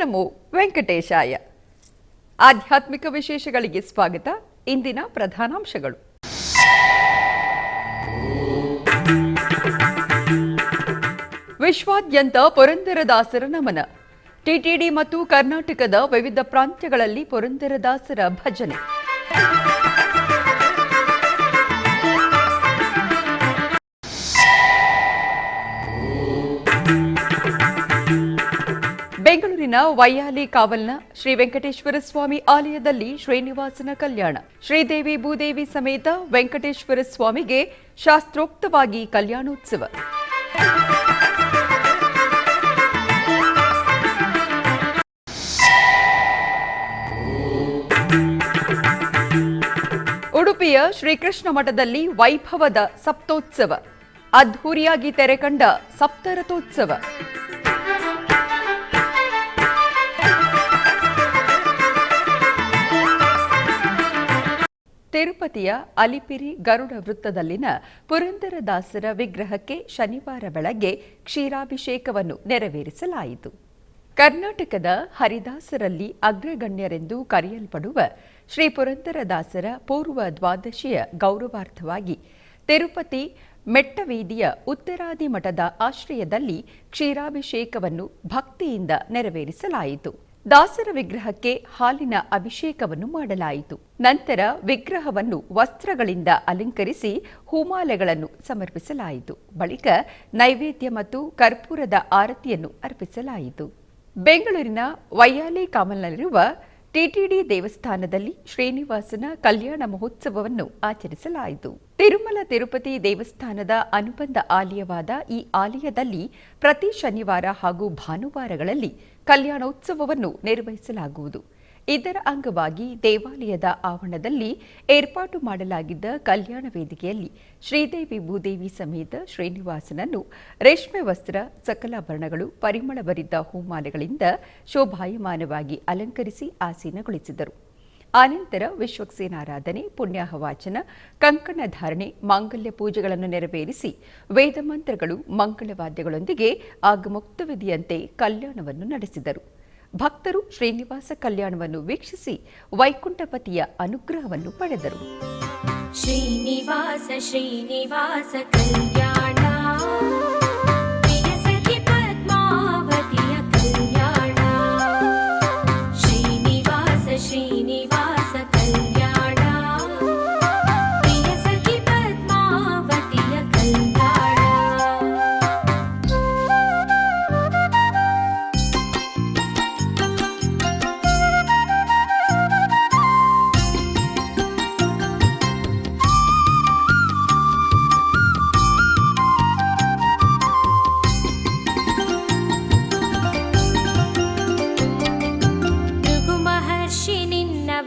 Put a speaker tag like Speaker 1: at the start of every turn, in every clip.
Speaker 1: ನಮೋ ವೆಂಕಟೇಶಾಯ. ಆಧ್ಯಾತ್ಮಿಕ ವಿಶೇಷಗಳಿಗೆ ಸ್ವಾಗತ. ಇಂದಿನ ಪ್ರಧಾನಾಂಶಗಳು. ವಿಶ್ವಾದ್ಯಂತ ಪುರಂದರದಾಸರ ನಮನ. ಟಿಟಿಡಿ ಮತ್ತು ಕರ್ನಾಟಕದ ವಿವಿಧ ಪ್ರಾಂತ್ಯಗಳಲ್ಲಿ ಪುರಂದರದಾಸರ ಭಜನೆ. ಬೆಂಗಳೂರಿನ ವೈಯಾಲಿ ಕಾವಲ್ನ ಶ್ರೀ ವೆಂಕಟೇಶ್ವರ ಸ್ವಾಮಿ ಆಲಯದಲ್ಲಿ ಶ್ರೀನಿವಾಸನ ಕಲ್ಯಾಣ. ಶ್ರೀದೇವಿ ಭೂದೇವಿ ಸಮೇತ ವೆಂಕಟೇಶ್ವರ ಸ್ವಾಮಿಗೆ ಶಾಸ್ತ್ರೋಕ್ತವಾಗಿ ಕಲ್ಯಾಣೋತ್ಸವ. ಉಡುಪಿಯ ಶ್ರೀಕೃಷ್ಣ ಮಠದಲ್ಲಿ ವೈಭವದ ಸಪ್ತೋತ್ಸವ. ಅದ್ಧೂರಿಯಾಗಿ ತೆರೆಕಂಡ ಸಪ್ತರಥೋತ್ಸವ. ತಿರುಪತಿಯ ಅಲಿಪಿರಿ ಗರುಡ ವೃತ್ತದಲ್ಲಿನ ಪುರಂದರದಾಸರ ವಿಗ್ರಹಕ್ಕೆ ಶನಿವಾರ ಬೆಳಗ್ಗೆ ಕ್ಷೀರಾಭಿಷೇಕವನ್ನು ನೆರವೇರಿಸಲಾಯಿತು. ಕರ್ನಾಟಕದ ಹರಿದಾಸರಲ್ಲಿ ಅಗ್ರಗಣ್ಯರೆಂದು ಕರೆಯಲ್ಪಡುವ ಶ್ರೀ ಪುರಂದರದಾಸರ ಪೂರ್ವ ದ್ವಾದಶಿಯ ಗೌರವಾರ್ಥವಾಗಿ ತಿರುಪತಿ ಮೆಟ್ಟವೀದಿಯ ಉತ್ತರಾದಿ ಮಠದ ಆಶ್ರಯದಲ್ಲಿ ಕ್ಷೀರಾಭಿಷೇಕವನ್ನು ಭಕ್ತಿಯಿಂದ ನೆರವೇರಿಸಲಾಯಿತು. ದಾಸರ ವಿಗ್ರಹಕ್ಕೆ ಹಾಲಿನ ಅಭಿಷೇಕವನ್ನು ಮಾಡಲಾಯಿತು. ನಂತರ ವಿಗ್ರಹವನ್ನು ವಸ್ತ್ರಗಳಿಂದ ಅಲಂಕರಿಸಿ ಹೂಮಾಲೆಗಳನ್ನು ಸಮರ್ಪಿಸಲಾಯಿತು. ಬಳಿಕ ನೈವೇದ್ಯ ಮತ್ತು ಕರ್ಪೂರದ ಆರತಿಯನ್ನು ಅರ್ಪಿಸಲಾಯಿತು. ಬೆಂಗಳೂರಿನ ವೈಯಾಲಿ ಕಾಮಲ್ನಲ್ಲಿರುವ ಟಿಟಿಡಿ ದೇವಸ್ಥಾನದಲ್ಲಿ ಶ್ರೀನಿವಾಸನ ಕಲ್ಯಾಣ ಮಹೋತ್ಸವವನ್ನು ಆಚರಿಸಲಾಯಿತು. ತಿರುಮಲ ತಿರುಪತಿ ದೇವಸ್ಥಾನದ ಅನುಬಂಧ ಆಲಯವಾದ ಈ ಆಲಯದಲ್ಲಿ ಪ್ರತಿ ಶನಿವಾರ ಹಾಗೂ ಭಾನುವಾರಗಳಲ್ಲಿ ಕಲ್ಯಾಣೋತ್ಸವವನ್ನು ನಿರ್ವಹಿಸಲಾಗುವುದು. ಇದರ ಅಂಗವಾಗಿ ದೇವಾಲಯದ ಆವರಣದಲ್ಲಿ ಏರ್ಪಾಟು ಮಾಡಲಾಗಿದ್ದ ಕಲ್ಯಾಣ ವೇದಿಕೆಯಲ್ಲಿ ಶ್ರೀದೇವಿ ಭೂದೇವಿ ಸಮೇತ ಶ್ರೀನಿವಾಸನನ್ನು ರೇಷ್ಮೆ ವಸ್ತ್ರ, ಸಕಲಾಭರಣಗಳು, ಪರಿಮಳ ಭರಿತ ಹೂಮಾಲೆಗಳಿಂದ ಶೋಭಾಯಮಾನವಾಗಿ ಅಲಂಕರಿಸಿ ಆಸೀನಗೊಳಿಸಿದರು. ಆನಂತರ ವಿಶ್ವಕ್ಸೇನಾರಾಧನೆ, ಪುಣ್ಯಾಹವಾಚನ, ಕಂಕಣ ಧಾರಣೆ, ಮಾಂಗಲ್ಯ ಪೂಜೆಗಳನ್ನು ನೆರವೇರಿಸಿ ವೇದಮಂತ್ರಗಳು, ಮಂಗಳವಾದ್ಯಗಳೊಂದಿಗೆ ಆಗಮುಕ್ತ ವಿಧಿಯಂತೆ ಕಲ್ಯಾಣವನ್ನು ನಡೆಸಿದರು. ಭಕ್ತರು ಶ್ರೀನಿವಾಸ ಕಲ್ಯಾಣವನ್ನು ವೀಕ್ಷಿಸಿ ವೈಕುಂಠಪತಿಯ ಅನುಗ್ರಹವನ್ನು ಪಡೆದರು.
Speaker 2: ಶ್ರೀನಿವಾಸ ಶ್ರೀನಿವಾಸ ಕಲ್ಯಾಣ,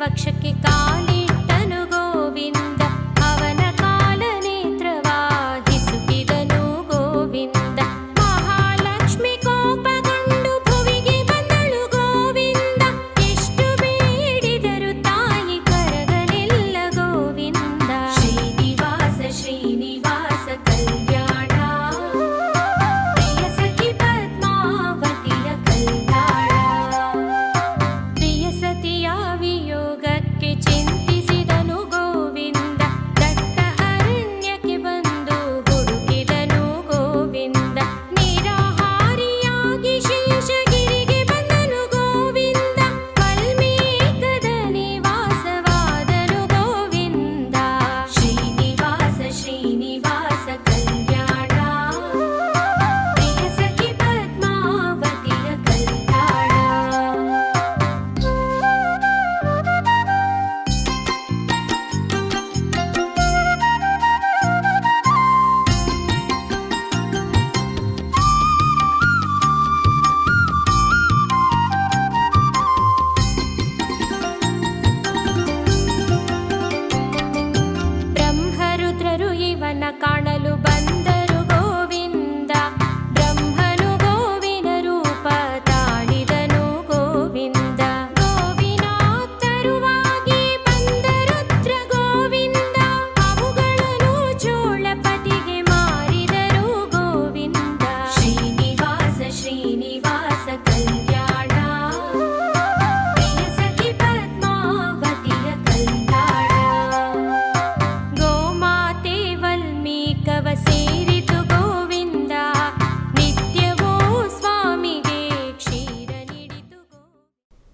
Speaker 2: ವಕ್ಷಕ್ಕೆ ಕಾಲಿಟ್ಟನು ಗೋವಿಂದ, ಅವನ ಕಾಲ ನೇತ್ರವಾಹಿಸುತ್ತಿದನು ಗೋವಿಂದ. ಮಹಾಲಕ್ಷ್ಮಿ ಕೋಪಗೊಂಡು ಭುವಿಗೆ ಬಂದಳು ಗೋವಿಂದ, ಎಷ್ಟು ಬೇಡಿದರು ತಾಯಿ ಕರಗಲಿಲ್ಲ ಗೋವಿಂದ. ಶ್ರೀನಿವಾಸ ಶ್ರೀನಿವಾಸ ಕಲ್ಯಾಣ, ಪ್ರಿಯ ಸಖಿ ಪದ್ಮಾವತಿಯ ಕಲ್ಯಾಣ. ಪ್ರಿಯ ಸತಿಯ ವಿಯೋಗಕ್ಕೆ ಚಿಂತಿಸಿ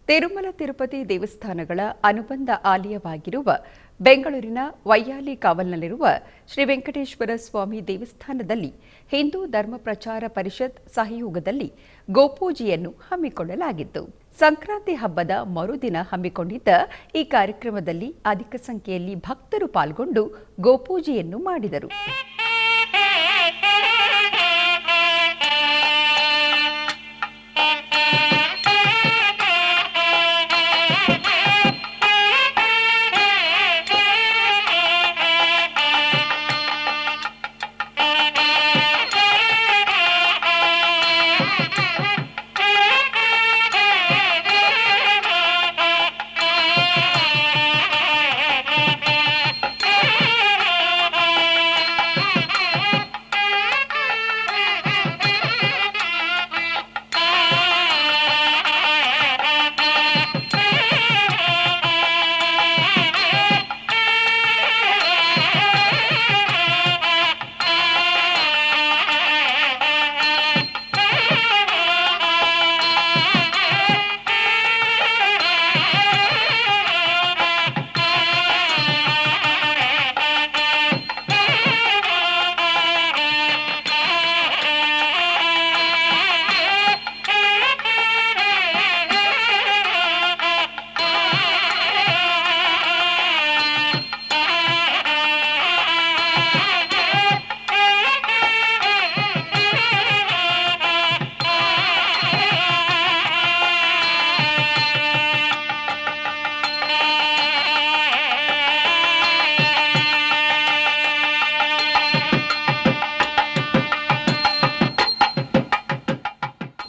Speaker 1: ತಿರುಮಲ ತಿರುಪತಿ ದೇವಸ್ಥಾನಗಳ ಅನುಬಂಧ ಆಲಯವಾಗಿರುವ ಬೆಂಗಳೂರಿನ ವೈಯಾಲಿ ಕಾವಲ್ನಲ್ಲಿರುವ ಶ್ರೀ ವೆಂಕಟೇಶ್ವರ ಸ್ವಾಮಿ ದೇವಸ್ಥಾನದಲ್ಲಿ ಹಿಂದೂ ಧರ್ಮ ಪ್ರಚಾರ ಪರಿಷತ್ ಸಹಯೋಗದಲ್ಲಿ ಗೋಪೂಜೆಯನ್ನು ಹಮ್ಮಿಕೊಳ್ಳಲಾಗಿತ್ತು. ಸಂಕ್ರಾಂತಿ ಹಬ್ಬದ ಮರುದಿನ ಹಮ್ಮಿಕೊಂಡಿದ್ದ ಈ ಕಾರ್ಯಕ್ರಮದಲ್ಲಿ ಅಧಿಕ ಸಂಖ್ಯೆಯಲ್ಲಿ ಭಕ್ತರು ಪಾಲ್ಗೊಂಡು ಗೋಪೂಜೆಯನ್ನು ಮಾಡಿದರು.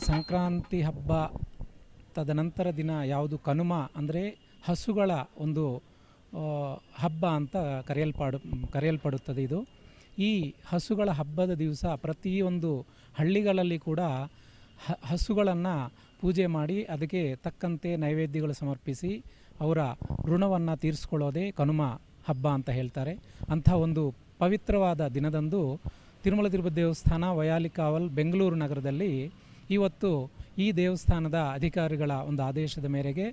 Speaker 3: ಸಂಕ್ರಾಂತಿ ಹಬ್ಬ ತದನಂತರ ದಿನ ಯಾವುದು ಕನುಮ ಅಂದರೆ ಹಸುಗಳ ಒಂದು ಹಬ್ಬ ಅಂತ ಕರೆಯಲ್ಪಡುತ್ತದೆ. ಇದು ಈ ಹಸುಗಳ ಹಬ್ಬದ ದಿವಸ ಪ್ರತಿಯೊಂದು ಹಳ್ಳಿಗಳಲ್ಲಿ ಕೂಡ ಹಸುಗಳನ್ನು ಪೂಜೆ ಮಾಡಿ ಅದಕ್ಕೆ ತಕ್ಕಂತೆ ನೈವೇದ್ಯಗಳು ಸಮರ್ಪಿಸಿ ಅವರ ಋಣವನ್ನು ತೀರಿಸ್ಕೊಳ್ಳೋದೇ ಕನುಮ ಹಬ್ಬ ಅಂತ ಹೇಳ್ತಾರೆ. ಅಂಥ ಒಂದು ಪವಿತ್ರವಾದ ದಿನದಂದು ತಿರುಮಲ ತಿರುಪತಿ ದೇವಸ್ಥಾನ ವೈಯಾಲಿ ಕಾವಲ್ ಬೆಂಗಳೂರು ನಗರದಲ್ಲಿ ಇವತ್ತು ಈ ದೇವಸ್ಥಾನದ ಅಧಿಕಾರಿಗಳ ಒಂದು ಆದೇಶದ ಮೇರೆಗೆ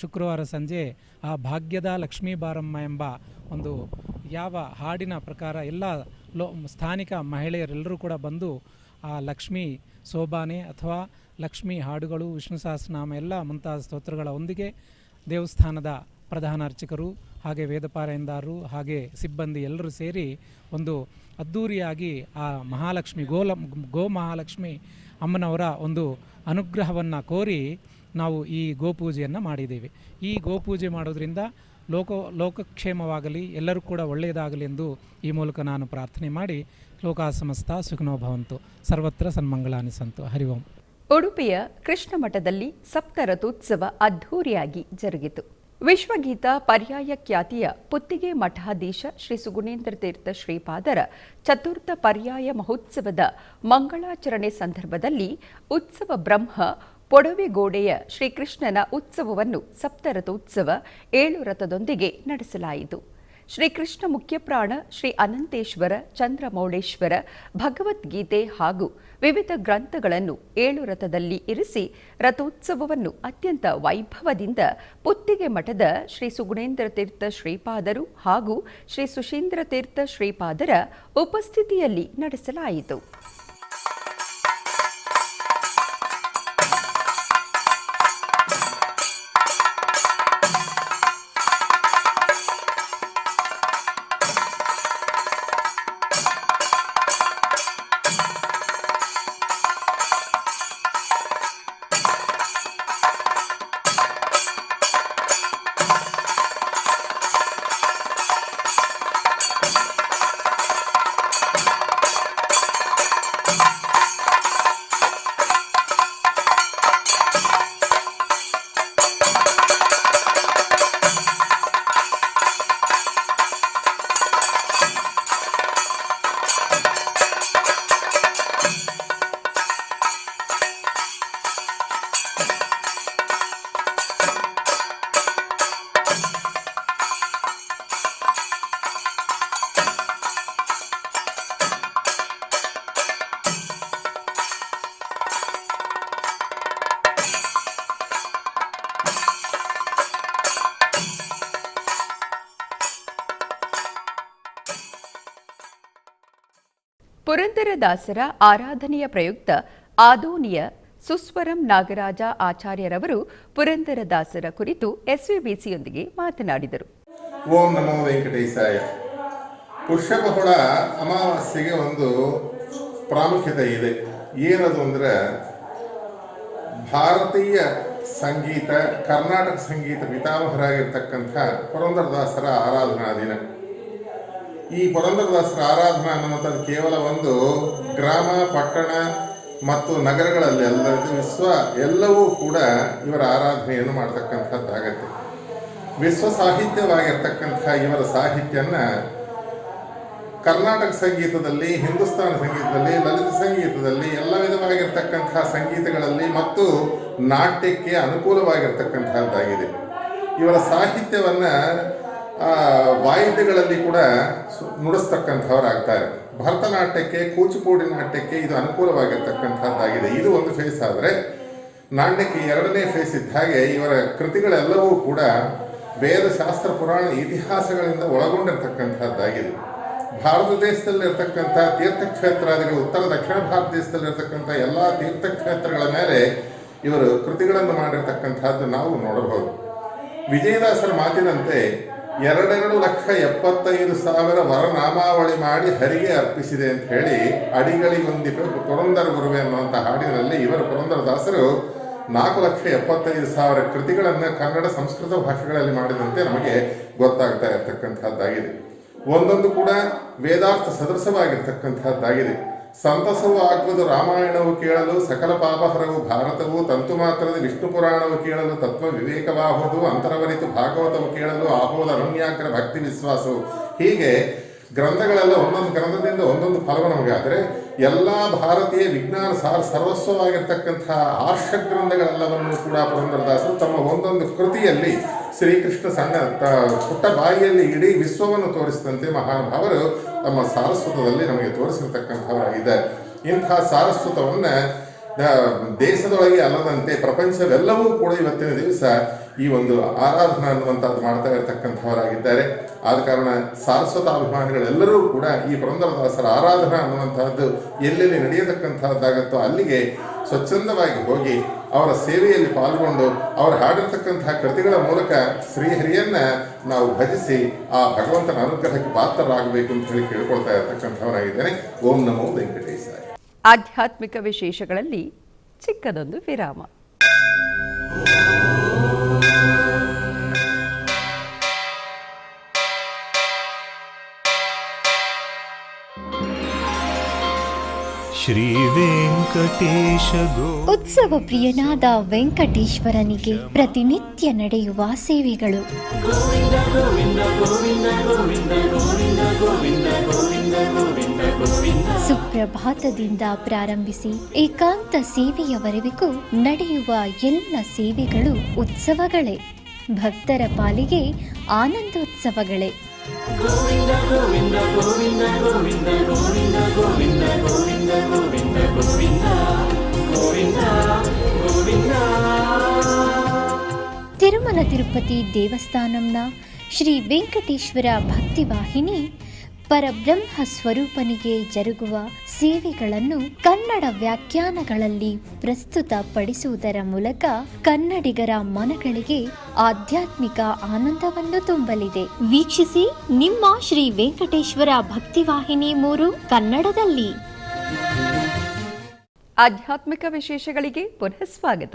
Speaker 3: ಶುಕ್ರವಾರ ಸಂಜೆ ಆ ಭಾಗ್ಯದ ಲಕ್ಷ್ಮೀ ಬಾರಮ್ಮ ಎಂಬ ಒಂದು ಯಾವ ಹಾಡಿನ ಪ್ರಕಾರ ಎಲ್ಲ ಸ್ಥಾನಿಕ ಮಹಿಳೆಯರೆಲ್ಲರೂ ಕೂಡ ಬಂದು ಆ ಲಕ್ಷ್ಮೀ ಸೋಬಾನೆ ಅಥವಾ ಲಕ್ಷ್ಮೀ ಹಾಡುಗಳು, ವಿಷ್ಣು ಸಹಸ್ರನಾಮ ಎಲ್ಲ ಮುಂತಾದ ಸ್ತೋತ್ರಗಳ ಒಂದಿಗೆ ದೇವಸ್ಥಾನದ ಪ್ರಧಾನ ಅರ್ಚಕರು ಹಾಗೆ ವೇದಪಾರಾಯಣದಾರರು ಹಾಗೆ ಸಿಬ್ಬಂದಿ ಎಲ್ಲರೂ ಸೇರಿ ಒಂದು ಅದ್ಧೂರಿಯಾಗಿ ಆ ಮಹಾಲಕ್ಷ್ಮಿ ಗೋ ಮಹಾಲಕ್ಷ್ಮಿ ಅಮ್ಮನವರ ಒಂದು ಅನುಗ್ರಹವನ್ನು ಕೋರಿ ನಾವು ಈ ಗೋಪೂಜೆಯನ್ನು ಮಾಡಿದ್ದೇವೆ. ಈ ಗೋಪೂಜೆ ಮಾಡೋದ್ರಿಂದ ಲೋಕಕ್ಷೇಮವಾಗಲಿ, ಎಲ್ಲರೂ ಕೂಡ ಒಳ್ಳೆಯದಾಗಲಿ ಎಂದು ಈ ಮೂಲಕ ನಾನು ಪ್ರಾರ್ಥನೆ ಮಾಡಿ ಲೋಕಾ ಸಮಸ್ತ ಸುಖಿನೋ ಭವಂತು, ಸರ್ವತ್ರ ಸನ್ಮಂಗಳಾನಿ ಸಂತು. ಹರಿ ಓಂ.
Speaker 1: ಉಡುಪಿಯ ಕೃಷ್ಣ ಮಠದಲ್ಲಿ ಸಪ್ತರಥೋತ್ಸವ ಅದ್ಧೂರಿಯಾಗಿ ಜರುಗಿತು. ವಿಶ್ವಗೀತ ಪರ್ಯಾಯ ಖ್ಯಾತಿಯ ಪುತ್ತಿಗೆ ಮಠಾಧೀಶ ಶ್ರೀ ಸುಗುಣೇಂದ್ರ ತೀರ್ಥ ಶ್ರೀಪಾದರ ಚತುರ್ಥ ಪರ್ಯಾಯ ಮಹೋತ್ಸವದ ಮಂಗಳಾಚರಣೆ ಸಂದರ್ಭದಲ್ಲಿ ಉತ್ಸವ ಬ್ರಹ್ಮ ಪೊಡವೆಗೋಡೆಯ ಶ್ರೀಕೃಷ್ಣನ ಉತ್ಸವವನ್ನು ಸಪ್ತರಥೋತ್ಸವ 7 ರಥದೊಂದಿಗೆ ನಡೆಸಲಾಯಿತು. ಶ್ರೀಕೃಷ್ಣ ಮುಖ್ಯಪ್ರಾಣ ಶ್ರೀ ಅನಂತೇಶ್ವರ, ಚಂದ್ರಮೌಳೇಶ್ವರ, ಭಗವದ್ಗೀತೆ ಹಾಗೂ ವಿವಿಧ ಗ್ರಂಥಗಳನ್ನು 7 ರಥದಲ್ಲಿ ಇರಿಸಿ ರಥೋತ್ಸವವನ್ನು ಅತ್ಯಂತ ವೈಭವದಿಂದ ಪುತ್ತಿಗೆ ಮಠದ ಶ್ರೀ ಸುಗುಣೇಂದ್ರ ತೀರ್ಥ ಶ್ರೀಪಾದರು ಹಾಗೂ ಶ್ರೀ ಸುಶೀಂದ್ರ ತೀರ್ಥ ಶ್ರೀಪಾದರ ಉಪಸ್ಥಿತಿಯಲ್ಲಿ ನಡೆಸಲಾಯಿತು. ಪುರಂದರದಾಸರ ಆರಾಧನೆಯ ಪ್ರಯುಕ್ತ ಆದೋನಿಯ ಸುಸ್ವರಂ ನಾಗರಾಜ ಆಚಾರ್ಯರವರು ಪುರಂದರದಾಸರ ಕುರಿತು ಎಸ್ವಿಬಿಸಿಯೊಂದಿಗೆ ಮಾತನಾಡಿದರು.
Speaker 4: ಓಂ ನಮೋ ವೆಂಕಟೇಶಾಯ. ಪುಷ್ಯಬಹುಳ ಅಮಾವಾಸ್ಯೆಗೆ ಒಂದು ಪ್ರಾಮುಖ್ಯತೆ ಇದೆ. ಏನದು ಅಂದರೆ ಭಾರತೀಯ ಸಂಗೀತ, ಕರ್ನಾಟಕ ಸಂಗೀತ ಪಿತಾಮಹರಾಗಿರ್ತಕ್ಕಂಥ ಪುರಂದರದಾಸರ ಆರಾಧನಾ ದಿನ. ಈ ಪುರಂದರದಾಸರ ಆರಾಧನಾ ಅನ್ನುವಂಥದ್ದು ಕೇವಲ ಒಂದು ಗ್ರಾಮ, ಪಟ್ಟಣ ಮತ್ತು ನಗರಗಳಲ್ಲಿ ಅಲ್ಲದೆ ಎಲ್ಲವೂ ಕೂಡ ಇವರ ಆರಾಧನೆಯನ್ನು ಮಾಡತಕ್ಕಂಥದ್ದಾಗತ್ತೆ. ವಿಶ್ವ ಸಾಹಿತ್ಯವಾಗಿರ್ತಕ್ಕಂಥ ಇವರ ಸಾಹಿತ್ಯನ ಕರ್ನಾಟಕ ಸಂಗೀತದಲ್ಲಿ, ಹಿಂದೂಸ್ತಾನ ಸಂಗೀತದಲ್ಲಿ, ಲಲಿತ ಸಂಗೀತದಲ್ಲಿ, ಎಲ್ಲ ವಿಧವಾಗಿರ್ತಕ್ಕಂಥ ಸಂಗೀತಗಳಲ್ಲಿ ಮತ್ತು ನಾಟ್ಯಕ್ಕೆ ಅನುಕೂಲವಾಗಿರ್ತಕ್ಕಂಥದ್ದಾಗಿದೆ. ಇವರ ಸಾಹಿತ್ಯವನ್ನು ವಾಯಿದ್ಯಗಳಲ್ಲಿ ಕೂಡ ನುಡಿಸ್ತಕ್ಕಂಥವರಾಗ್ತಾರೆ. ಭರತನಾಟ್ಯಕ್ಕೆ, ಕೂಚಿಪುಡಿ ನಾಟ್ಯಕ್ಕೆ ಇದು ಅನುಕೂಲವಾಗಿರ್ತಕ್ಕಂಥದ್ದಾಗಿದೆ. ಇದು ಒಂದು ಫೇಸ್ ಆದರೆ, ನಾಟ್ಯಕ್ಕೆ ಎರಡನೇ ಫೇಸ್ ಇದ್ದ ಹಾಗೆ ಇವರ ಕೃತಿಗಳೆಲ್ಲವೂ ಕೂಡ ವೇದ, ಶಾಸ್ತ್ರ, ಪುರಾಣ, ಇತಿಹಾಸಗಳಿಂದ ಒಳಗೊಂಡಿರ್ತಕ್ಕಂಥದ್ದಾಗಿದೆ. ಭಾರತ ದೇಶದಲ್ಲಿರ್ತಕ್ಕಂಥ ತೀರ್ಥಕ್ಷೇತ್ರಾದಿಗಳು, ಉತ್ತರ ದಕ್ಷಿಣ ಭಾರತ ದೇಶದಲ್ಲಿರ್ತಕ್ಕಂಥ ಎಲ್ಲ ತೀರ್ಥಕ್ಷೇತ್ರಗಳ ಮೇಲೆ ಇವರು ಕೃತಿಗಳನ್ನು ಮಾಡಿರ್ತಕ್ಕಂಥದ್ದು ನಾವು ನೋಡಬಹುದು. ವಿಜಯದಾಸರ ಮಾತಿನಂತೆ 2,75,000 ವರನಾಮಾವಳಿ ಮಾಡಿ ಹರಿಗೆ ಅರ್ಪಿಸಿದೆ ಅಂತ ಹೇಳಿ ಅಡಿಗಳಿಗೊಂದಿಪೆ ಪುರಂದರ ಗುರುವೆ ಅನ್ನುವಂಥ ಹಾಡಿನಲ್ಲಿ ಇವರು ಪುರಂದರದಾಸರು 4,75,000 ಕೃತಿಗಳನ್ನು ಕನ್ನಡ, ಸಂಸ್ಕೃತ ಭಾಷೆಗಳಲ್ಲಿ ಮಾಡಿದಂತೆ ನಮಗೆ ಗೊತ್ತಾಗ್ತಾ ಇರತಕ್ಕಂಥದ್ದಾಗಿದೆ. ಒಂದೊಂದು ಕೂಡ ವೇದಾರ್ಥ ಸದೃಶವಾಗಿರ್ತಕ್ಕಂಥದ್ದಾಗಿದೆ. ಸಂತಸವು ಆಗುವುದು ರಾಮಾಯಣವು ಕೇಳಲು, ಸಕಲ ಪಾಪಹರವು ಭಾರತವು, ತಂತು ಮಾತ್ರದ ವಿಷ್ಣು ಪುರಾಣವು ಕೇಳಲು, ತತ್ವ ವಿವೇಕವಾಹುದು, ಅಂತರವರಿತು ಭಾಗವತವು ಕೇಳಲು, ಆಹೋದ ಅನನ್ಯಾಗ್ರ ಭಕ್ತಿ ವಿಶ್ವಾಸವು. ಹೀಗೆ ಗ್ರಂಥಗಳೆಲ್ಲ ಒಂದೊಂದು ಗ್ರಂಥದಿಂದ ಒಂದೊಂದು ಫಲವು ನಮಗೆ. ಆದರೆ ಎಲ್ಲ ಭಾರತೀಯ ವಿಜ್ಞಾನ ಸರ್ವಸ್ವವಾಗಿರ್ತಕ್ಕಂಥ ಆರ್ಷ ಗ್ರಂಥಗಳೆಲ್ಲವನ್ನು ಕೂಡ ಪುರಂದರದಾಸರು ತಮ್ಮ ಒಂದೊಂದು ಕೃತಿಯಲ್ಲಿ ಶ್ರೀಕೃಷ್ಣ ಸಣ್ಣ ಪುಟ್ಟ ಬಾಯಿಯಲ್ಲಿ ಇಡೀ ವಿಶ್ವವನ್ನು ತೋರಿಸಿದಂತೆ ಮಹಾನುಭಾವರು ತಮ್ಮ ಸಾರಸ್ವತದಲ್ಲಿ ನಮಗೆ ತೋರಿಸಿರ್ತಕ್ಕಂಥವರಾಗಿದ್ದಾರೆ. ಇಂಥ ಸಾರಸ್ವತವನ್ನು ದೇಶದೊಳಗೆ ಅಲ್ಲದಂತೆ ಪ್ರಪಂಚವೆಲ್ಲವೂ ಕೂಡ ಇವತ್ತಿನ ದಿವಸ ಈ ಒಂದು ಆರಾಧನಾ ಅನ್ನುವಂಥದ್ದು ಮಾಡ್ತಾ ಇರತಕ್ಕಂಥವರಾಗಿದ್ದಾರೆ. ಆದ ಕಾರಣ ಸಾರಸ್ವತಾಭಿಮಾನಿಗಳೆಲ್ಲರೂ ಕೂಡ ಈ ಪುರಂದರದಾಸರ ಆರಾಧನಾ ಅನ್ನುವಂಥದ್ದು ಎಲ್ಲೆಲ್ಲಿ ನಡೆಯತಕ್ಕಂಥದ್ದಾಗತ್ತೋ ಅಲ್ಲಿಗೆ ಸ್ವಚ್ಛಂದವಾಗಿ ಹೋಗಿ ಅವರ ಸೇವೆಯಲ್ಲಿ ಪಾಲ್ಗೊಂಡು ಅವರು ಹಾಡಿರ್ತಕ್ಕಂತಹ ಕೃತಿಗಳ ಮೂಲಕ ಶ್ರೀಹರಿಯನ್ನ ನಾವು ಭಜಿಸಿ ಆ ಭಗವಂತನ ಅನುಗ್ರಹಕ್ಕೆ ಪಾತ್ರರಾಗಬೇಕು ಅಂತ ಹೇಳಿ ಕೇಳ್ಕೊಳ್ತಾ ಇರತಕ್ಕಂಥವರಾಗಿದ್ದೇನೆ. ಓಂ ನಮೋ ವೆಂಕಟೇಶಾಯ.
Speaker 1: ಆಧ್ಯಾತ್ಮಿಕ ವಿಶೇಷಗಳಲ್ಲಿ ಚಿಕ್ಕದೊಂದು ವಿರಾಮ.
Speaker 5: ಶ್ರೀ ವೆಂಕಟೇಶ
Speaker 6: ಉತ್ಸವ ಪ್ರಿಯನಾದ ವೆಂಕಟೇಶ್ವರನಿಗೆ ಪ್ರತಿನಿತ್ಯ ನಡೆಯುವ ಸೇವೆಗಳು. ಸುಪ್ರಭಾತದಿಂದ ಪ್ರಾರಂಭಿಸಿ ಏಕಾಂತ ಸೇವೆಯವರೆಗೂ ನಡೆಯುವ ಎಲ್ಲ ಸೇವೆಗಳು ಉತ್ಸವಗಳೇ. ಭಕ್ತರ ಪಾಲಿಗೆ ಆನಂದೋತ್ಸವಗಳೇ. ತಿರುಮಲ ತಿರುಪತಿ ದೇವಸ್ಥಾನಂನ ಶ್ರೀ ವೆಂಕಟೇಶ್ವರ ಭಕ್ತಿವಾಹಿನಿ ಪರಬ್ರಹ್ಮ ಸ್ವರೂಪನಿಗೆ ಜರುಗುವ ಸೇವೆಗಳನ್ನು ಕನ್ನಡ ವ್ಯಾಖ್ಯಾನಗಳಲ್ಲಿ ಪ್ರಸ್ತುತಪಡಿಸುವುದರ ಮೂಲಕ ಕನ್ನಡಿಗರ ಮನಗಳಿಗೆ ಆಧ್ಯಾತ್ಮಿಕ ಆನಂದವನ್ನು ತುಂಬಲಿದೆ. ವೀಕ್ಷಿಸಿ ನಿಮ್ಮ ಶ್ರೀ ವೆಂಕಟೇಶ್ವರ ಭಕ್ತಿವಾಹಿನಿ 3 ಕನ್ನಡದಲ್ಲಿ.
Speaker 1: ಆಧ್ಯಾತ್ಮಿಕ ವಿಶೇಷಗಳಿಗೆ ಪುನಃ ಸ್ವಾಗತ.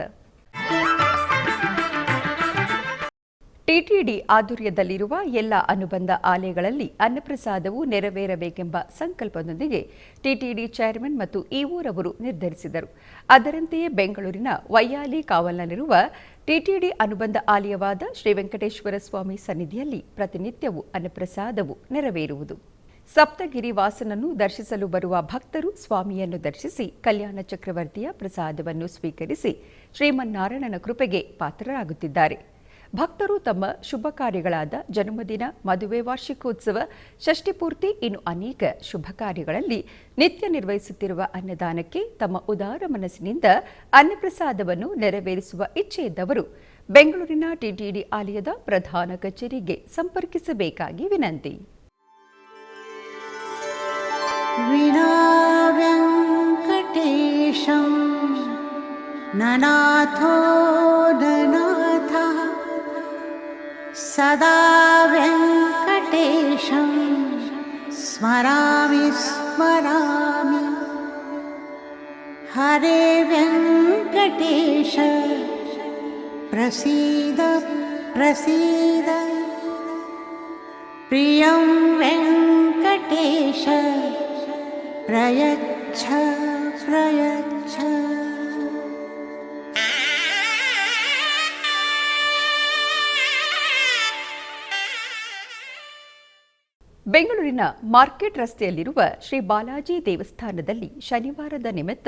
Speaker 1: ಟಿಟಿಡಿ ಆಧ್ವರ್ಯದಲ್ಲಿರುವ ಎಲ್ಲ ಅನುಬಂಧ ಆಲಯಗಳಲ್ಲಿ ಅನ್ನಪ್ರಸಾದವು ನೆರವೇರಬೇಕೆಂಬ ಸಂಕಲ್ಪದೊಂದಿಗೆ ಟಿಟಿಡಿ ಚೇರ್ಮನ್ ಮತ್ತು ಇಒರವರು ನಿರ್ಧರಿಸಿದರು. ಅದರಂತೆಯೇ ಬೆಂಗಳೂರಿನ ವೈಯಾಲಿ ಕಾವಲ್ನಲ್ಲಿರುವ ಟಿಟಿಡಿ ಅನುಬಂಧ ಆಲಯವಾದ ಶ್ರೀ ವೆಂಕಟೇಶ್ವರ ಸ್ವಾಮಿ ಸನ್ನಿಧಿಯಲ್ಲಿ ಪ್ರತಿನಿತ್ಯವೂ ಅನ್ನಪ್ರಸಾದವು ನೆರವೇರುವುದು. ಸಪ್ತಗಿರಿ ವಾಸನನ್ನು ದರ್ಶಿಸಲು ಬರುವ ಭಕ್ತರು ಸ್ವಾಮಿಯನ್ನು ದರ್ಶಿಸಿ ಕಲ್ಯಾಣ ಚಕ್ರವರ್ತಿಯ ಪ್ರಸಾದವನ್ನು ಸ್ವೀಕರಿಸಿ ಶ್ರೀಮನ್ನಾರಾಯಣನ ಕೃಪೆಗೆ ಪಾತ್ರರಾಗುತ್ತಿದ್ದಾರೆ. ಭಕ್ತರು ತಮ್ಮ ಶುಭ ಕಾರ್ಯಗಳಾದ ಜನ್ಮದಿನ, ಮದುವೆ, ವಾರ್ಷಿಕೋತ್ಸವ, ಷಷ್ಠಿಪೂರ್ತಿ ಇನ್ನು ಅನೇಕ ಶುಭ ಕಾರ್ಯಗಳಲ್ಲಿ ನಿತ್ಯ ನಿರ್ವಹಿಸುತ್ತಿರುವ ಅನ್ನದಾನಕ್ಕೆ ತಮ್ಮ ಉದಾರ ಮನಸ್ಸಿನಿಂದ ಅನ್ನಪ್ರಸಾದವನ್ನು ನೆರವೇರಿಸುವ ಇಚ್ಛೆ ಇದ್ದವರು ಬೆಂಗಳೂರಿನ ಟಿಟಿಡಿ ಆಲಯದ ಪ್ರಧಾನ ಕಚೇರಿಗೆ ಸಂಪರ್ಕಿಸಬೇಕಾಗಿ ವಿನಂತಿ.
Speaker 7: वेङ्कटेशं ननाथो ननाथः सदा वेङ्कटेशं स्मरामि स्मरामि हरे वेङ्कटेश प्रसीद प्रसीद प्रियं वेङ्कटेश प्रयच्छ प्रयच्छ।
Speaker 1: ಬೆಂಗಳೂರಿನ ಮಾರ್ಕೆಟ್ ರಸ್ತೆಯಲ್ಲಿರುವ ಶ್ರೀ ಬಾಲಾಜಿ ದೇವಸ್ಥಾನದಲ್ಲಿ ಶನಿವಾರದ ನಿಮಿತ್ತ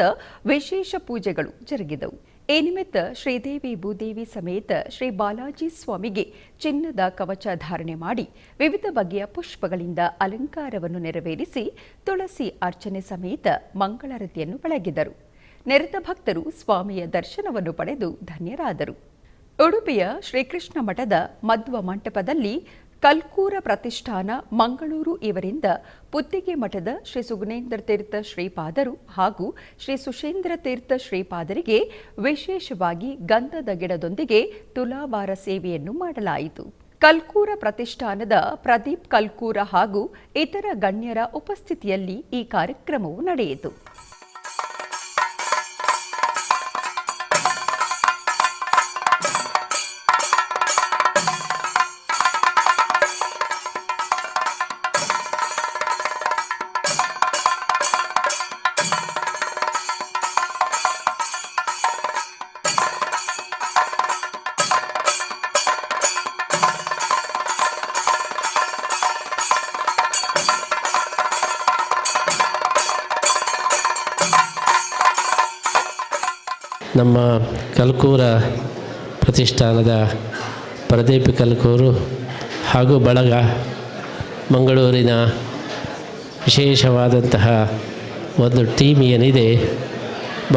Speaker 1: ವಿಶೇಷ ಪೂಜೆಗಳು ಜರುಗಿದವು. ಈ ನಿಮಿತ್ತ ಶ್ರೀದೇವಿ ಭೂದೇವಿ ಸಮೇತ ಶ್ರೀ ಬಾಲಾಜಿ ಸ್ವಾಮಿಗೆ ಚಿನ್ನದ ಕವಚ ಧಾರಣೆ ಮಾಡಿ ವಿವಿಧ ಬಗೆಯ ಪುಷ್ಪಗಳಿಂದ ಅಲಂಕಾರವನ್ನು ನೆರವೇರಿಸಿ ತುಳಸಿ ಅರ್ಚನೆ ಸಮೇತ ಮಂಗಳಾರತಿಯನ್ನು ಬೆಳಗಿದರು. ನೆರೆದ ಭಕ್ತರು ಸ್ವಾಮಿಯ ದರ್ಶನವನ್ನು ಪಡೆದು ಧನ್ಯರಾದರು. ಉಡುಪಿಯ ಶ್ರೀಕೃಷ್ಣ ಮಠದ ಮಧ್ವ ಮಂಟಪದಲ್ಲಿ ಕಲ್ಕೂರ ಪ್ರತಿಷ್ಠಾನ ಮಂಗಳೂರು ಇವರಿಂದ ಪುತ್ತಿಗೆ ಮಠದ ಶ್ರೀ ಸುಗುಣೇಂದ್ರ ತೀರ್ಥ ಶ್ರೀಪಾದರು ಹಾಗೂ ಶ್ರೀ ಸುಷೇಂದ್ರ ತೀರ್ಥ ಶ್ರೀಪಾದರಿಗೆ ವಿಶೇಷವಾಗಿ ಗಂಧದ ಗಿಡದೊಂದಿಗೆ ತುಲಾಭಾರ ಸೇವೆಯನ್ನು ಮಾಡಲಾಯಿತು. ಕಲ್ಕೂರ ಪ್ರತಿಷ್ಠಾನದ ಪ್ರದೀಪ್ ಕಲ್ಕೂರ ಹಾಗೂ ಇತರ ಗಣ್ಯರ ಉಪಸ್ಥಿತಿಯಲ್ಲಿ ಈ ಕಾರ್ಯಕ್ರಮವು ನಡೆಯಿತು.
Speaker 8: ನಮ್ಮ ಕಲ್ಕೂರ ಪ್ರತಿಷ್ಠಾನದ ಪ್ರದೀಪ್ ಕಲ್ಕೂರು ಹಾಗೂ ಬಳಗ ಮಂಗಳೂರಿನ ವಿಶೇಷವಾದಂತಹ ಒಂದು ಟೀಮ್ ಏನಿದೆ,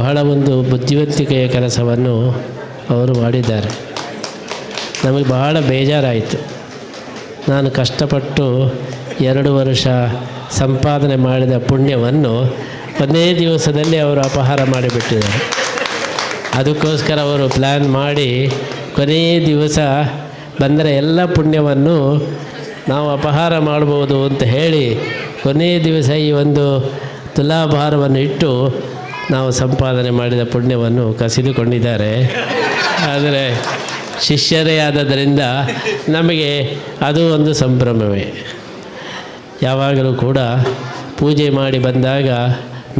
Speaker 8: ಬಹಳ ಒಂದು ಬುದ್ಧಿವಂತಿಕೆಯ ಕೆಲಸವನ್ನು ಅವರು ಮಾಡಿದ್ದಾರೆ. ನಮಗೆ ಬಹಳ ಬೇಜಾರಾಯಿತು. ನಾನು ಕಷ್ಟಪಟ್ಟು 2 ವರ್ಷ ಸಂಪಾದನೆ ಮಾಡಿದ ಪುಣ್ಯವನ್ನು ಒಂದೇ ದಿವಸದಲ್ಲಿ ಅವರು ಅಪಹಾರ ಮಾಡಿಬಿಟ್ಟಿದ್ದಾರೆ. ಅದಕ್ಕೋಸ್ಕರ ಅವರು ಪ್ಲ್ಯಾನ್ ಮಾಡಿ ಕೊನೆಯ ದಿವಸ ಬಂದರೆ ಎಲ್ಲ ಪುಣ್ಯವನ್ನು ನಾವು ಅಪಹಾರ ಮಾಡ್ಬೋದು ಅಂತ ಹೇಳಿ ಕೊನೆಯ ದಿವಸ ಈ ಒಂದು ತುಲಾಭಾರವನ್ನು ಇಟ್ಟು ನಾವು ಸಂಪಾದನೆ ಮಾಡಿದ ಪುಣ್ಯವನ್ನು ಕಸಿದುಕೊಂಡಿದ್ದಾರೆ. ಆದರೆ ಶಿಷ್ಯರೇ ಆದದರಿಂದ ನಮಗೆ ಅದು ಒಂದು ಸಂಭ್ರಮವೇ. ಯಾವಾಗಲೂ ಕೂಡ ಪೂಜೆ ಮಾಡಿ ಬಂದಾಗ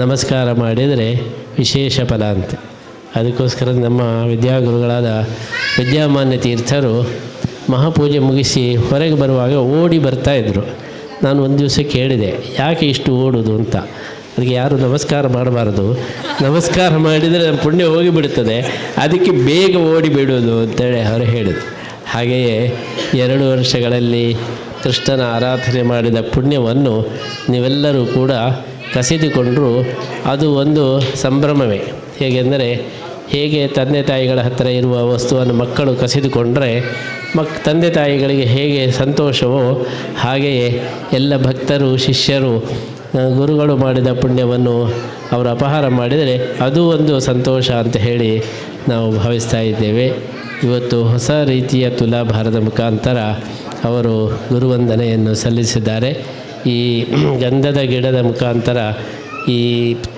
Speaker 8: ನಮಸ್ಕಾರ ಮಾಡಿದರೆ ವಿಶೇಷ ಫಲ ಅಂತೆ. ಅದಕ್ಕೋಸ್ಕರ ನಮ್ಮ ವಿದ್ಯಾಗುರುಗಳಾದ ವಿದ್ಯಾಮಾನ್ಯ ತೀರ್ಥರು ಮಹಾಪೂಜೆ ಮುಗಿಸಿ ಹೊರಗೆ ಬರುವಾಗ ಓಡಿ ಬರ್ತಾಯಿದ್ರು. ನಾನು ಒಂದು ದಿವಸ ಕೇಳಿದೆ, ಯಾಕೆ ಇಷ್ಟು ಓಡೋದು ಅಂತ. ಅದಕ್ಕೆ ಯಾರು ನಮಸ್ಕಾರ ಮಾಡಬಾರ್ದು, ನಮಸ್ಕಾರ ಮಾಡಿದರೆ ನಮ್ಮ ಪುಣ್ಯ ಹೋಗಿಬಿಡುತ್ತದೆ, ಅದಕ್ಕೆ ಬೇಗ ಓಡಿ ಬಿಡೋದು ಅಂತೇಳಿ ಅವರು ಹೇಳಿದರು. ಹಾಗೆಯೇ 2 ವರ್ಷಗಳಲ್ಲಿ ಕೃಷ್ಣನ ಆರಾಧನೆ ಮಾಡಿದ ಪುಣ್ಯವನ್ನು ನೀವೆಲ್ಲರೂ ಕೂಡ ಕಸಿದುಕೊಂಡರೂ ಅದು ಒಂದು ಸಂಭ್ರಮವೇ. ಹೇಗೆಂದರೆ, ಹೇಗೆ ತಂದೆ ತಾಯಿಗಳ ಹತ್ತಿರ ಇರುವ ವಸ್ತುವನ್ನು ಮಕ್ಕಳು ಕಸಿದುಕೊಂಡರೆ ತಂದೆ ತಾಯಿಗಳಿಗೆ ಹೇಗೆ ಸಂತೋಷವೋ, ಹಾಗೆಯೇ ಎಲ್ಲ ಭಕ್ತರು ಶಿಷ್ಯರು ಗುರುಗಳು ಮಾಡಿದ ಪುಣ್ಯವನ್ನು ಅವರು ಅಪಹಾರ ಮಾಡಿದರೆ ಅದು ಒಂದು ಸಂತೋಷ ಅಂತ ಹೇಳಿ ನಾವು ಭಾವಿಸ್ತಾ ಇದ್ದೇವೆ. ಇವತ್ತು ಹೊಸ ರೀತಿಯ ತುಲಾಭಾರದ ಮುಖಾಂತರ ಅವರು ಗುರುವಂದನೆಯನ್ನು ಸಲ್ಲಿಸಿದ್ದಾರೆ. ಈ ಗಂಧದ ಗಿಡದ ಮುಖಾಂತರ ಈ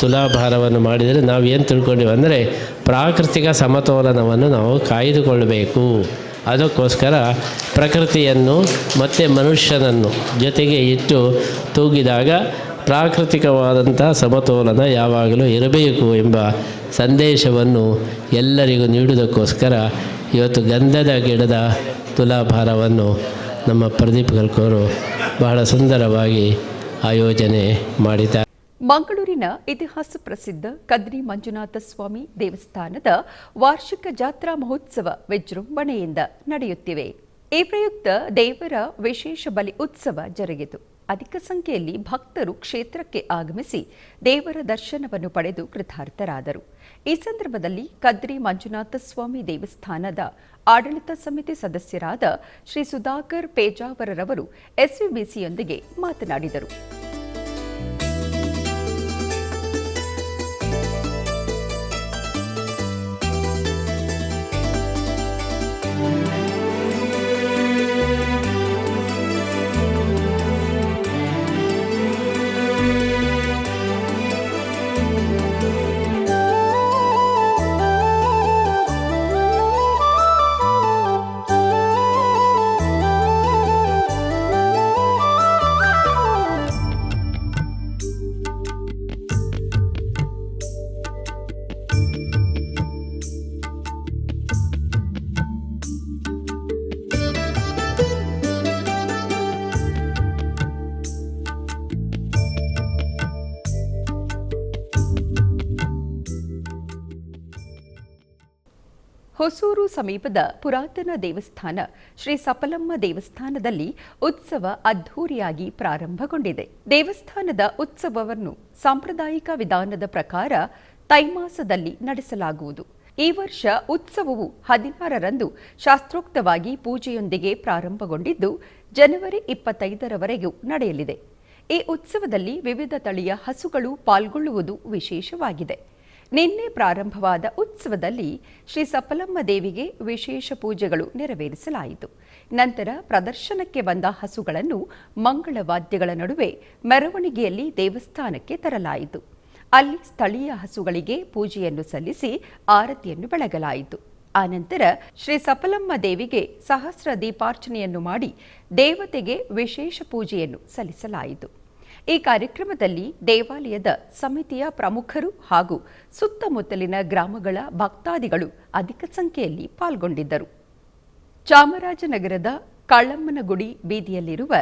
Speaker 8: ತುಲಾಭಾರವನ್ನು ಮಾಡಿದರೆ ನಾವು ಏನು ತಿಳ್ಕೊಂಡಿವಿ ಅಂದರೆ, ಪ್ರಾಕೃತಿಕ ಸಮತೋಲನವನ್ನು ನಾವು ಕಾಯ್ದುಕೊಳ್ಳಬೇಕು. ಅದಕ್ಕೋಸ್ಕರ ಪ್ರಕೃತಿಯನ್ನು ಮತ್ತು ಮನುಷ್ಯನನ್ನು ಜೊತೆಗೆ ಇಟ್ಟು ತೂಗಿದಾಗ ಪ್ರಾಕೃತಿಕವಾದಂಥ ಸಮತೋಲನ ಯಾವಾಗಲೂ ಇರಬೇಕು ಎಂಬ ಸಂದೇಶವನ್ನು ಎಲ್ಲರಿಗೂ ನೀಡುವುದಕ್ಕೋಸ್ಕರ ಇವತ್ತು ಗಂಧದ ಗಿಡದ ತುಲಾಭಾರವನ್ನು ನಮ್ಮ ಪ್ರದೀಪ್ ಕಲ್ಕೂರು ಬಹಳ ಸುಂದರವಾಗಿ ಆಯೋಜನೆ ಮಾಡಿದ್ದಾರೆ.
Speaker 1: ಮಂಗಳೂರಿನ ಇತಿಹಾಸ ಪ್ರಸಿದ್ಧ ಕದ್ರಿ ಮಂಜುನಾಥ ಸ್ವಾಮಿ ದೇವಸ್ಥಾನದ ವಾರ್ಷಿಕ ಜಾತ್ರಾ ಮಹೋತ್ಸವ ವಿಜೃಂಭಣೆಯಿಂದ ನಡೆಯುತ್ತಿವೆ. ಈ ಪ್ರಯುಕ್ತ ದೇವರ ವಿಶೇಷ ಬಲಿ ಉತ್ಸವ ಜರುಗಿತು. ಅಧಿಕ ಸಂಖ್ಯೆಯಲ್ಲಿ ಭಕ್ತರು ಕ್ಷೇತ್ರಕ್ಕೆ ಆಗಮಿಸಿ ದೇವರ ದರ್ಶನವನ್ನು ಪಡೆದು ಕೃತಾರ್ಥರಾದರು. ಈ ಸಂದರ್ಭದಲ್ಲಿ ಕದ್ರಿ ಮಂಜುನಾಥ ಸ್ವಾಮಿ ದೇವಸ್ಥಾನದ ಆಡಳಿತ ಸಮಿತಿ ಸದಸ್ಯರಾದ ಶ್ರೀ ಸುಧಾಕರ್ ಪೇಜಾವರರವರು ಎಸ್ವಿಬಿಸಿಯೊಂದಿಗೆ ಮಾತನಾಡಿದರು. ಹೊಸೂರು ಸಮೀಪದ ಪುರಾತನ ದೇವಸ್ಥಾನ ಶ್ರೀ ಸಪಲಮ್ಮ ದೇವಸ್ಥಾನದಲ್ಲಿ ಉತ್ಸವ ಅದ್ಧೂರಿಯಾಗಿ ಪ್ರಾರಂಭಗೊಂಡಿದೆ. ದೇವಸ್ಥಾನದ ಉತ್ಸವವನ್ನು ಸಾಂಪ್ರದಾಯಿಕ ವಿಧಾನದ ಪ್ರಕಾರ ತೈಮಾಸದಲ್ಲಿ ನಡೆಸಲಾಗುವುದು. ಈ ವರ್ಷ ಉತ್ಸವವು 16ರಂದು ಶಾಸ್ತ್ರೋಕ್ತವಾಗಿ ಪೂಜೆಯೊಂದಿಗೆ ಪ್ರಾರಂಭಗೊಂಡಿದ್ದು ಜನವರಿ 25ರವರೆಗೂ ನಡೆಯಲಿದೆ. ಈ ಉತ್ಸವದಲ್ಲಿ ವಿವಿಧ ತಳಿಯ ಹಸುಗಳು ಪಾಲ್ಗೊಳ್ಳುವುದು ವಿಶೇಷವಾಗಿದೆ. ನಿನ್ನೆ ಪ್ರಾರಂಭವಾದ ಉತ್ಸವದಲ್ಲಿ ಶ್ರೀ ಸಪಲಮ್ಮ ದೇವಿಗೆ ವಿಶೇಷ ಪೂಜೆಗಳು ನೆರವೇರಿಸಲಾಯಿತು. ನಂತರ ಪ್ರದರ್ಶನಕ್ಕೆ ಬಂದ ಹಸುಗಳನ್ನು ಮಂಗಳವಾದ್ಯಗಳ ನಡುವೆ ಮೆರವಣಿಗೆಯಲ್ಲಿ ದೇವಸ್ಥಾನಕ್ಕೆ ತರಲಾಯಿತು. ಅಲ್ಲಿ ಸ್ಥಳೀಯ ಹಸುಗಳಿಗೆ ಪೂಜೆಯನ್ನು ಸಲ್ಲಿಸಿ ಆರತಿಯನ್ನು ಬೆಳಗಲಾಯಿತು. ಆನಂತರ ಶ್ರೀ ಸಪಲಮ್ಮ ದೇವಿಗೆ ಸಹಸ್ರ ದೀಪಾರ್ಚನೆಯನ್ನು ಮಾಡಿ ದೇವತೆಗೆ ವಿಶೇಷ ಪೂಜೆಯನ್ನು ಸಲ್ಲಿಸಲಾಯಿತು. ಈ ಕಾರ್ಯಕ್ರಮದಲ್ಲಿ ದೇವಾಲಯದ ಸಮಿತಿಯ ಪ್ರಮುಖರು ಹಾಗೂ ಸುತ್ತಮುತ್ತಲಿನ ಗ್ರಾಮಗಳ ಭಕ್ತಾದಿಗಳು ಅಧಿಕ ಸಂಖ್ಯೆಯಲ್ಲಿ ಪಾಲ್ಗೊಂಡಿದ್ದರು. ಚಾಮರಾಜನಗರದ ಕಳ್ಳಮ್ಮನಗುಡಿ ಬೀದಿಯಲ್ಲಿರುವ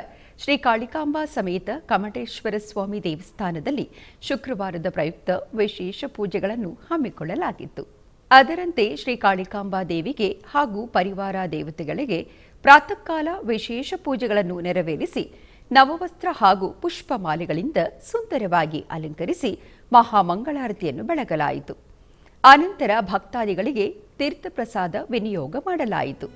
Speaker 1: ಶ್ರೀ ಕಾಳಿಕಾಂಬಾ ಸಮೇತ ಕಮಟೇಶ್ವರ ಸ್ವಾಮಿ ದೇವಸ್ಥಾನದಲ್ಲಿ ಶುಕ್ರವಾರದ ಪ್ರಯುಕ್ತ ವಿಶೇಷ ಪೂಜೆಗಳನ್ನು ಹಮ್ಮಿಕೊಳ್ಳಲಾಗಿತ್ತು. ಅದರಂತೆ ಶ್ರೀ ಕಾಳಿಕಾಂಬಾ ದೇವಿಗೆ ಹಾಗೂ ಪರಿವಾರ ದೇವತೆಗಳಿಗೆ ಪ್ರಾತಃ ಕಾಲ ವಿಶೇಷ ಪೂಜೆಗಳನ್ನು ನೆರವೇರಿಸಿ ನವವಸ್ತ್ರ ಹಾಗೂ ಪುಷ್ಪಮಾಲೆಗಳಿಂದ ಸುಂದರವಾಗಿ ಅಲಂಕರಿಸಿ ಮಹಾಮಂಗಳಾರತಿಯನ್ನು ಬೆಳಗಲಾಯಿತು. ಅನಂತರ ಭಕ್ತಾದಿಗಳಿಗೆ ತೀರ್ಥಪ್ರಸಾದ ವಿನಿಯೋಗ ಮಾಡಲಾಯಿತು.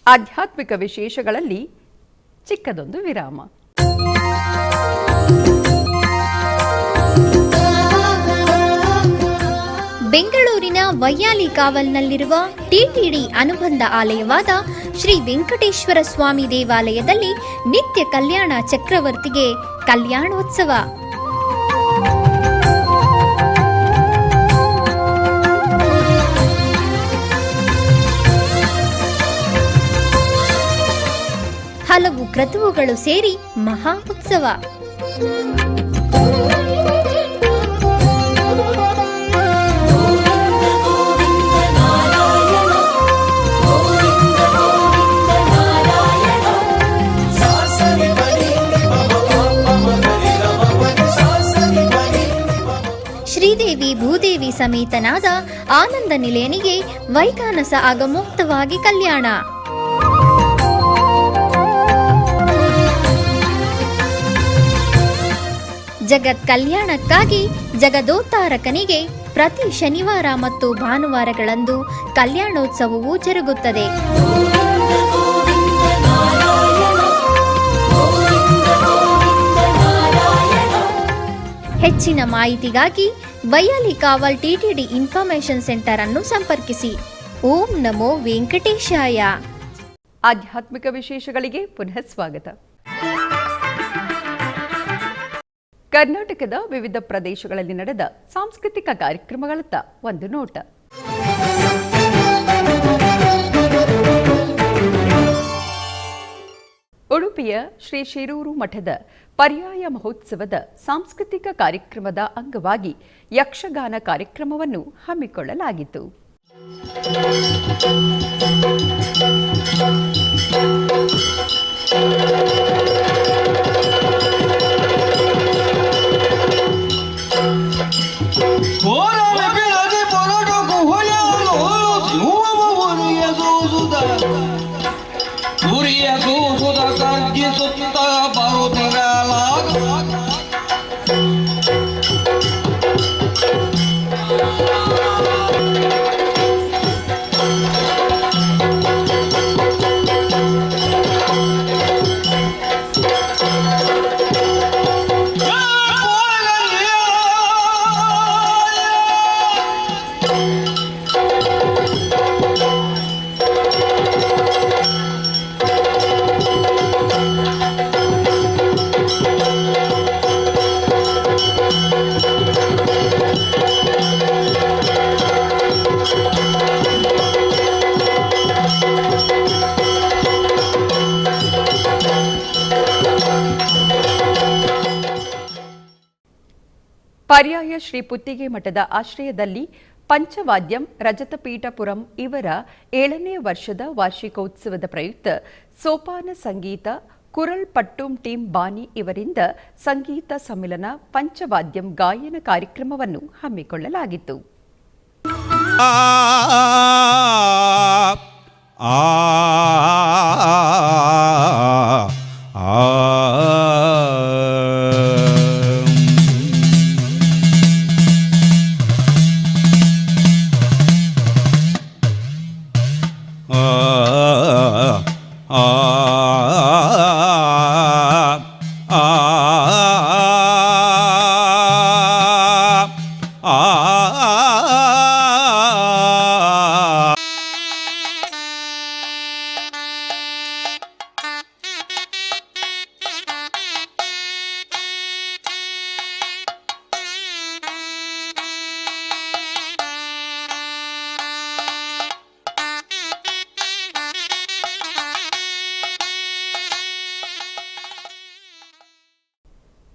Speaker 1: ಆಧ್ಯಾತ್ಮಿಕ ವಿಶೇಷಗಳಲ್ಲಿ ಚಿಕ್ಕದೊಂದು ವಿರಾಮ.
Speaker 6: ಬೆಂಗಳೂರಿನ ವೈಯಾಲಿ ಕಾವಲ್ನಲ್ಲಿರುವ ಟಿಟಿಡಿ ಅನುಬಂಧ ಆಲಯವಾದ ಶ್ರೀ ವೆಂಕಟೇಶ್ವರ ಸ್ವಾಮಿ ದೇವಾಲಯದಲ್ಲಿ ನಿತ್ಯ ಕಲ್ಯಾಣ ಚಕ್ರವರ್ತಿಗೆ ಕಲ್ಯಾಣೋತ್ಸವ. ಹಲವು ಕ್ರತುವುಗಳು ಸೇರಿ ಮಹಾ ಉತ್ಸವ. ಶ್ರೀದೇವಿ ಭೂದೇವಿ ಸಮೇತನಾದ ಆನಂದ ನಿಲಯನಿಗೆ ವೈಖಾನಸ ಆಗಮೋಕ್ತವಾಗಿ ಕಲ್ಯಾಣ. ಜಗತ್ ಕಲ್ಯಾಣಕ್ಕಾಗಿ ಜಗದೋತ್ತಾರಕನಿಗೆ ಪ್ರತಿ ಶನಿವಾರ ಮತ್ತು ಭಾನುವಾರಗಳಂದು ಕಲ್ಯಾಣೋತ್ಸವವು ಜರುಗುತ್ತದೆ. ಹೆಚ್ಚಿನ ಮಾಹಿತಿಗಾಗಿ ವೈಯಾಲಿ ಕಾವಲ್ ಟಿಟಿಡಿ ಇನ್ಫಾರ್ಮೇಶನ್ ಸೆಂಟರ್ ಅನ್ನು ಸಂಪರ್ಕಿಸಿ. ಓಂ ನಮೋ ವೆಂಕಟೇಶಾಯ.
Speaker 1: ಆಧ್ಯಾತ್ಮಿಕ ವಿಶೇಷಗಳಿಗೆ ಪುನಃ ಸ್ವಾಗತ. ಕರ್ನಾಟಕದ ವಿವಿಧ ಪ್ರದೇಶಗಳಲ್ಲಿ ನಡೆದ ಸಾಂಸ್ಕೃತಿಕ ಕಾರ್ಯಕ್ರಮಗಳತ್ತ ಒಂದು ನೋಟ. ಉಡುಪಿಯ ಶ್ರೀ ಶಿರೂರು ಮಠದ ಪರ್ಯಾಯ ಮಹೋತ್ಸವದ ಸಾಂಸ್ಕೃತಿಕ ಕಾರ್ಯಕ್ರಮದ ಅಂಗವಾಗಿ ಯಕ್ಷಗಾನ ಕಾರ್ಯಕ್ರಮವನ್ನು ಹಮ್ಮಿಕೊಳ್ಳಲಾಗಿತ್ತು. ಪರ್ಯಾಯ ಶ್ರೀ ಪುತ್ತಿಗೆ ಮಠದ ಆಶ್ರಯದಲ್ಲಿ ಪಂಚವಾದ್ಯಂ ರಜತಪೀಠಪುರಂ ಇವರ 7ನೇ ವರ್ಷದ ವಾರ್ಷಿಕೋತ್ಸವದ ಪ್ರಯುಕ್ತ ಸೋಪಾನ ಸಂಗೀತ ಕುರಲ್ ಪಟ್ಟುಂ ಟೀಂ ಬಾನಿ ಇವರಿಂದ ಸಂಗೀತ ಸಮ್ಮಿಲನ ಪಂಚವಾದ್ಯಂ ಗಾಯನ ಕಾರ್ಯಕ್ರಮವನ್ನು ಹಮ್ಮಿಕೊಳ್ಳಲಾಗಿತ್ತು.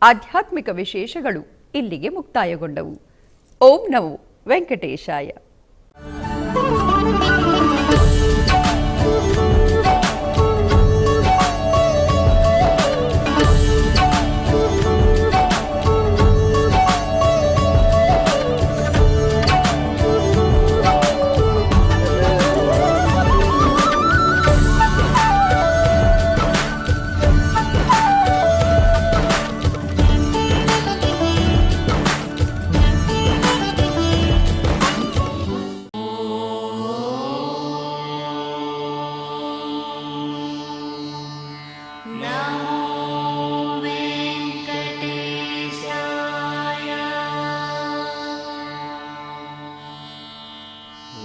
Speaker 1: ಆಧ್ಯಾತ್ಮಿಕ ವಿಶೇಷಗಳು ಇಲ್ಲಿಗೆ ಮುಕ್ತಾಯಗೊಂಡವು. ಓಂ ನಮೋ ವೆಂಕಟೇಶಾಯ.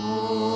Speaker 2: ಓ